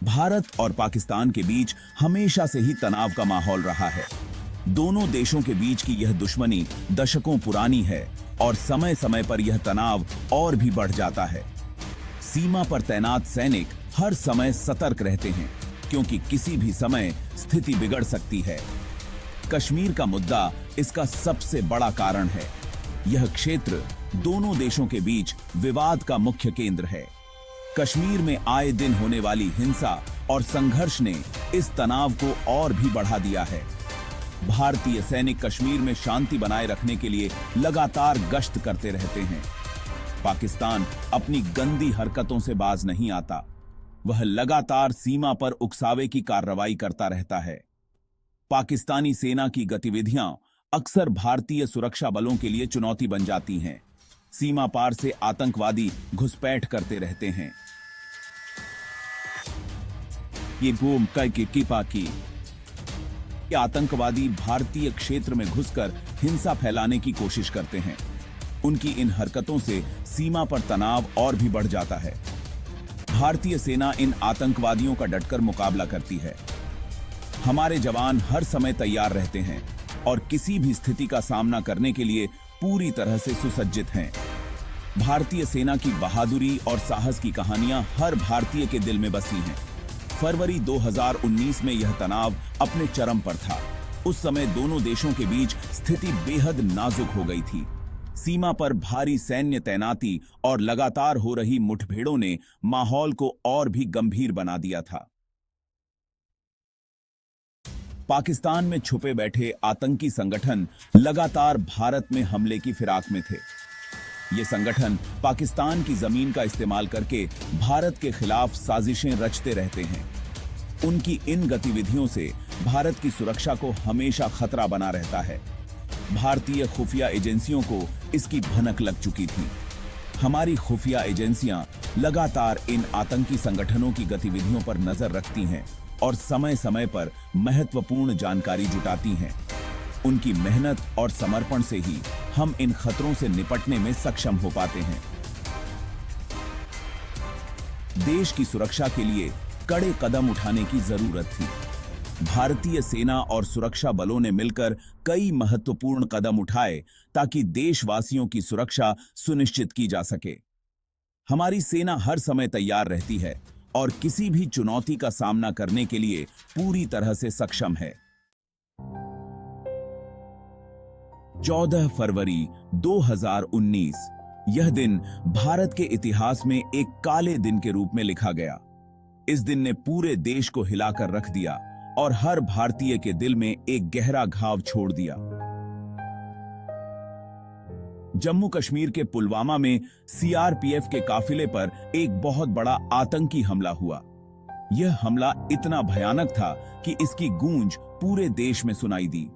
भारत और पाकिस्तान के बीच हमेशा से ही तनाव का माहौल रहा है। दोनों देशों के बीच की यह दुश्मनी दशकों पुरानी है और समय समय पर यह तनाव और भी बढ़ जाता है। सीमा पर तैनात सैनिक हर समय सतर्क रहते हैं क्योंकि किसी भी समय स्थिति बिगड़ सकती है। कश्मीर का मुद्दा इसका सबसे बड़ा कारण है। यह क्षेत्र दोनों देशों के बीच विवाद का मुख्य केंद्र है। कश्मीर में आए दिन होने वाली हिंसा और संघर्ष ने इस तनाव को और भी बढ़ा दिया है। भारतीय सैनिक कश्मीर में शांति बनाए रखने के लिए लगातार गश्त करते रहते हैं। पाकिस्तान अपनी गंदी हरकतों से बाज नहीं आता। वह लगातार सीमा पर उकसावे की कार्रवाई करता रहता है। पाकिस्तानी सेना की गतिविधियां अक्सर भारतीय सुरक्षा बलों के लिए चुनौती बन जाती हैं। सीमा पार से आतंकवादी घुसपैठ करते रहते हैं। ये बूम की आतंकवादी भारतीय क्षेत्र में घुसकर हिंसा फैलाने की कोशिश करते हैं। उनकी इन हरकतों से सीमा पर तनाव और भी बढ़ जाता है। भारतीय सेना इन आतंकवादियों का डटकर मुकाबला करती है। हमारे जवान हर समय तैयार रहते हैं और किसी भी स्थिति का सामना करने के लिए पूरी तरह से सुसज्जित हैं। भारतीय सेना की बहादुरी और साहस की कहानियां हर भारतीय के दिल में बसी हैं। फरवरी 2019 में यह तनाव अपने चरम पर था। उस समय दोनों देशों के बीच स्थिति बेहद नाजुक हो गई थी। सीमा पर भारी सैन्य तैनाती और लगातार हो रही मुठभेड़ों ने माहौल को और भी गंभीर बना दिया था। पाकिस्तान में छुपे बैठे आतंकी संगठन लगातार भारत में हमले की फिराक में थे। ये संगठन पाकिस्तान की जमीन का इस्तेमाल करके भारत के खिलाफ साजिशें रचते रहते हैं। उनकी इन गतिविधियों से भारत की सुरक्षा को हमेशा खतरा बना रहता है। भारतीय खुफिया एजेंसियों को इसकी भनक लग चुकी थी। हमारी खुफिया एजेंसियां लगातार इन आतंकी संगठनों की गतिविधियों पर नजर रखती हैं और समय समय पर महत्वपूर्ण जानकारी जुटाती हैं। उनकी मेहनत और समर्पण से ही हम इन खतरों से निपटने में सक्षम हो पाते हैं। देश की सुरक्षा के लिए कड़े कदम उठाने की जरूरत थी। भारतीय सेना और सुरक्षा बलों ने मिलकर कई महत्वपूर्ण कदम उठाए ताकि देशवासियों की सुरक्षा सुनिश्चित की जा सके। हमारी सेना हर समय तैयार रहती है और किसी भी चुनौती का सामना करने के लिए पूरी तरह से सक्षम है। 14 फरवरी 2019 यह दिन भारत के इतिहास में एक काले दिन के रूप में लिखा गया। इस दिन ने पूरे देश को हिलाकर रख दिया और हर भारतीय के दिल में एक गहरा घाव छोड़ दिया। जम्मू कश्मीर के पुलवामा में सीआरपीएफ के काफिले पर एक बहुत बड़ा आतंकी हमला हुआ। यह हमला इतना भयानक था कि इसकी गूंज पूरे देश में सुनाई दी।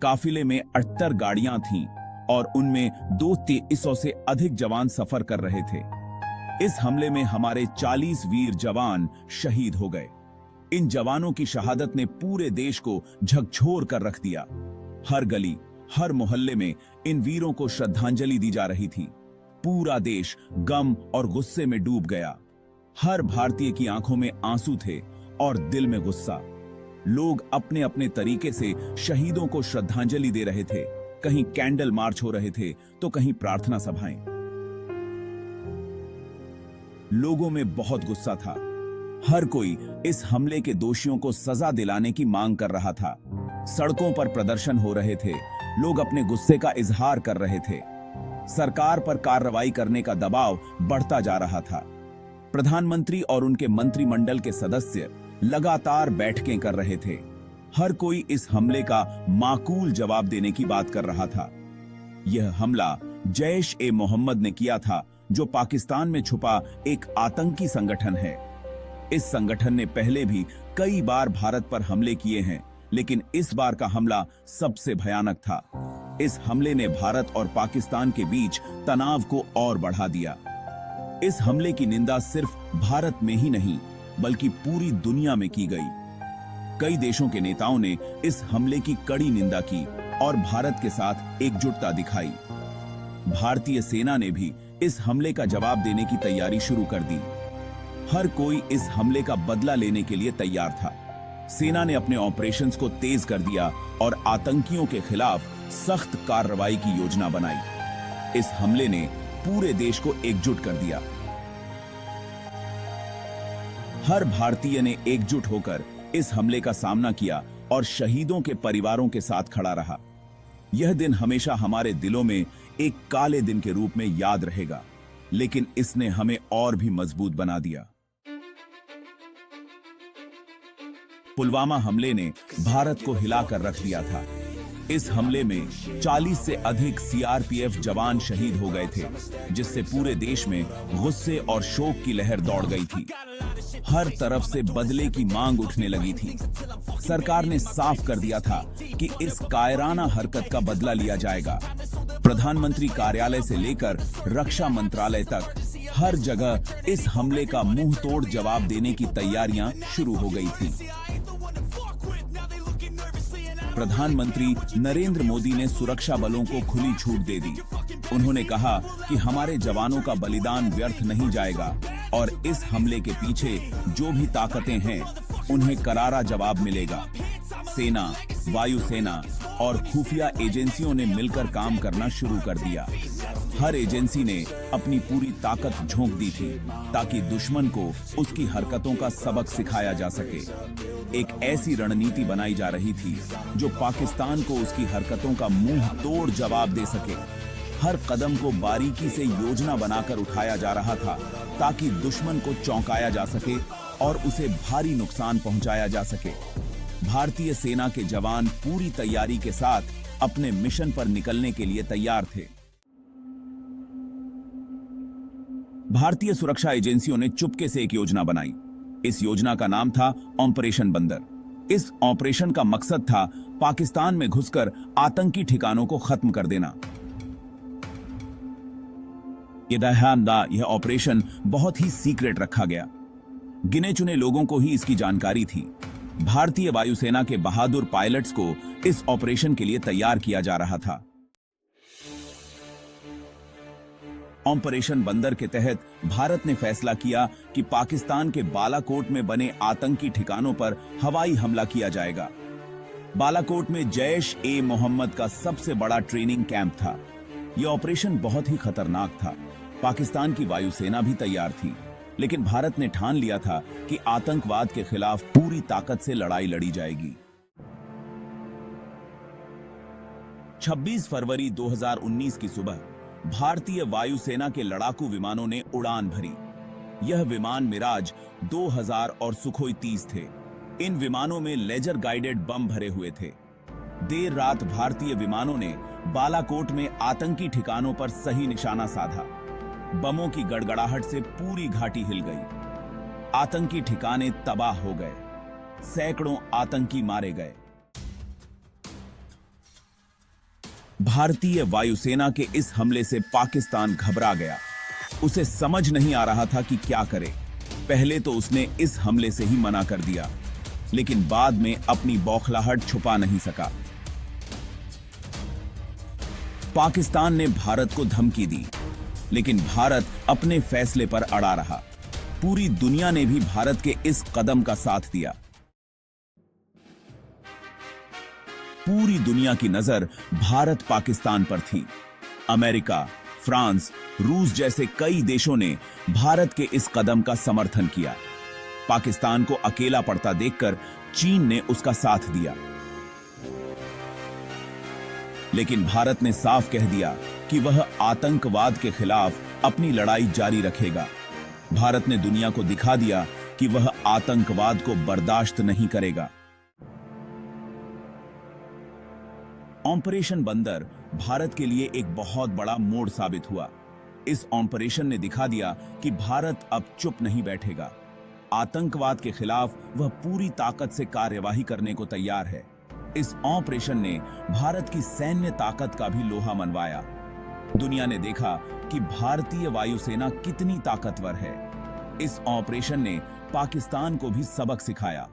काफिले में 78 गाड़ियां थीं और उनमें 200 से अधिक जवान सफर कर रहे थे। इस हमले में हमारे 40 वीर जवान शहीद हो गए। इन जवानों की शहादत ने पूरे देश को झकझोर कर रख दिया। हर गली, हर मोहल्ले में इन वीरों को श्रद्धांजलि दी जा रही थी। पूरा देश गम और गुस्से में डूब गया। हर भारतीय की आंखों में आंसू थे और दिल में गुस्सा। लोग अपने अपने तरीके से शहीदों को श्रद्धांजलि दे रहे थे। कहीं कैंडल मार्च हो रहे थे तो कहीं प्रार्थना सभाएं। लोगों में बहुत गुस्सा था। हर कोई इस हमले के दोषियों को सजा दिलाने की मांग कर रहा था। सड़कों पर प्रदर्शन हो रहे थे। लोग अपने गुस्से का इजहार कर रहे थे। सरकार पर कार्रवाई करने का दबाव बढ़ता जा रहा था। प्रधानमंत्री और उनके मंत्रिमंडल के सदस्य लगातार बैठकें कर रहे थे। हर कोई इस हमले का माकूल जवाब देने की बात कर रहा था। यह हमला जैश-ए-मोहम्मद ने किया था, जो पाकिस्तान में छुपा एक आतंकी संगठन है। इस संगठन ने पहले भी कई बार भारत पर हमले किए हैं, लेकिन इस बार का हमला सबसे भयानक था। इस हमले ने भारत और पाकिस्तान के बीच तनाव को और बढ़ा दिया। इस हमले की निंदा सिर्फ भारत में ही नहीं, बल्कि पूरी दुनिया में की गई। कई देशों के नेताओं ने इस हमले की कड़ी निंदा की और भारत के साथ एकजुटता दिखाई। भारतीय सेना ने भी इस हमले का जवाब देने की तैयारी शुरू कर दी। हर कोई इस हमले का बदला लेने के लिए तैयार था। सेना ने अपने ऑपरेशंस को तेज कर दिया और आतंकियों के खिलाफ सख्त कार्रवाई की योजना बनाई। इस हमले ने पूरे देश को एकजुट कर दिया। हर भारतीय ने एकजुट होकर इस हमले का सामना किया और शहीदों के परिवारों के साथ खड़ा रहा। यह दिन हमेशा हमारे दिलों में एक काले दिन के रूप में याद रहेगा, लेकिन इसने हमें और भी मजबूत बना दिया। पुलवामा हमले ने भारत को हिलाकर रख दिया था। इस हमले में 40 से अधिक सीआरपीएफ जवान शहीद हो गए थे, जिससे पूरे देश में गुस्से और शोक की लहर दौड़ गई थी। हर तरफ से बदले की मांग उठने लगी थी। सरकार ने साफ कर दिया था कि इस कायराना हरकत का बदला लिया जाएगा। प्रधानमंत्री कार्यालय से लेकर रक्षा मंत्रालय तक हर जगह इस हमले का मुंह तोड़ जवाब देने की तैयारियां शुरू हो गई थी। प्रधानमंत्री नरेंद्र मोदी ने सुरक्षा बलों को खुली छूट दे दी। उन्होंने कहा कि हमारे जवानों का बलिदान व्यर्थ नहीं जाएगा और इस हमले के पीछे जो भी ताकतें हैं, उन्हें करारा जवाब मिलेगा। सेना, वायुसेना और खुफिया एजेंसियों ने मिलकर काम करना शुरू कर दिया। हर एजेंसी ने अपनी पूरी ताकत झोंक दी थी ताकि दुश्मन को उसकी हरकतों का सबक सिखाया जा सके। एक ऐसी रणनीति बनाई जा रही थी जो पाकिस्तान को उसकी हरकतों का मुंह तोड़ जवाब दे सके। हर कदम को बारीकी से योजना बनाकर उठाया जा रहा था ताकि दुश्मन को चौंकाया जा सके और उसे भारी नुकसान पहुंचाया जा सके। भारतीय सेना के जवान पूरी तैयारी के साथ अपने मिशन पर निकलने के लिए तैयार थे। भारतीय सुरक्षा एजेंसियों ने चुपके से एक योजना बनाई। इस योजना का नाम था ऑपरेशन बंदर। इस ऑपरेशन का मकसद था पाकिस्तान में घुसकर आतंकी ठिकानों को खत्म कर देना। यह ऑपरेशन बहुत ही सीक्रेट रखा गया। गिने चुने लोगों को ही इसकी जानकारी थी। भारतीय वायुसेना के बहादुर पायलट्स को इस ऑपरेशन के लिए तैयार किया जा रहा था। ऑपरेशन बंदर के तहत भारत ने फैसला किया कि पाकिस्तान के बालाकोट में बने आतंकी ठिकानों पर हवाई हमला किया जाएगा। बालाकोट में जैश-ए-मोहम्मद का सबसे बड़ा ट्रेनिंग कैंप था। यह ऑपरेशन बहुत ही खतरनाक था। पाकिस्तान की वायुसेना भी तैयार थी, लेकिन भारत ने ठान लिया था कि आतंकवाद के खिलाफ पूरी ताकत से लड़ाई लड़ी जाएगी। 26 फरवरी 2019 की सुबह भारतीय वायुसेना के लड़ाकू विमानों ने उड़ान भरी। यह विमान मिराज 2000 और सुखोई 30 थे। इन विमानों में लेजर गाइडेड बम भरे हुए थे। देर रात भारतीय विमानों ने बालाकोट में आतंकी ठिकानों पर सही निशाना साधा। बमों की गड़गड़ाहट से पूरी घाटी हिल गई। आतंकी ठिकाने तबाह हो गए। सैकड़ों आतंकी मारे गए। भारतीय वायुसेना के इस हमले से पाकिस्तान घबरा गया। उसे समझ नहीं आ रहा था कि क्या करे। पहले तो उसने इस हमले से ही मना कर दिया, लेकिन बाद में अपनी बौखलाहट छुपा नहीं सका। पाकिस्तान ने भारत को धमकी दी, लेकिन भारत अपने फैसले पर अड़ा रहा। पूरी दुनिया ने भी भारत के इस कदम का साथ दिया। पूरी दुनिया की नजर भारत पाकिस्तान पर थी। अमेरिका, फ्रांस, रूस जैसे कई देशों ने भारत के इस कदम का समर्थन किया। पाकिस्तान को अकेला पड़ता देखकर चीन ने उसका साथ दिया। लेकिन भारत ने साफ कह दिया कि वह आतंकवाद के खिलाफ अपनी लड़ाई जारी रखेगा। भारत ने दुनिया को दिखा दिया कि वह आतंकवाद को बर्दाश्त नहीं करेगा। ऑपरेशन बंदर भारत के लिए एक बहुत बड़ा मोड़ साबित हुआ। इस ऑपरेशन ने दिखा दिया कि भारत अब चुप नहीं बैठेगा। आतंकवाद के खिलाफ वह पूरी ताकत से कार्यवाही करने को तैयार है। इस ऑपरेशन ने भारत की सैन्य ताकत का भी लोहा मनवाया। दुनिया ने देखा कि भारतीय वायुसेना कितनी ताकतवर है। इस ऑपरेशन ने पाकिस्तान को भी सबक सिखाया।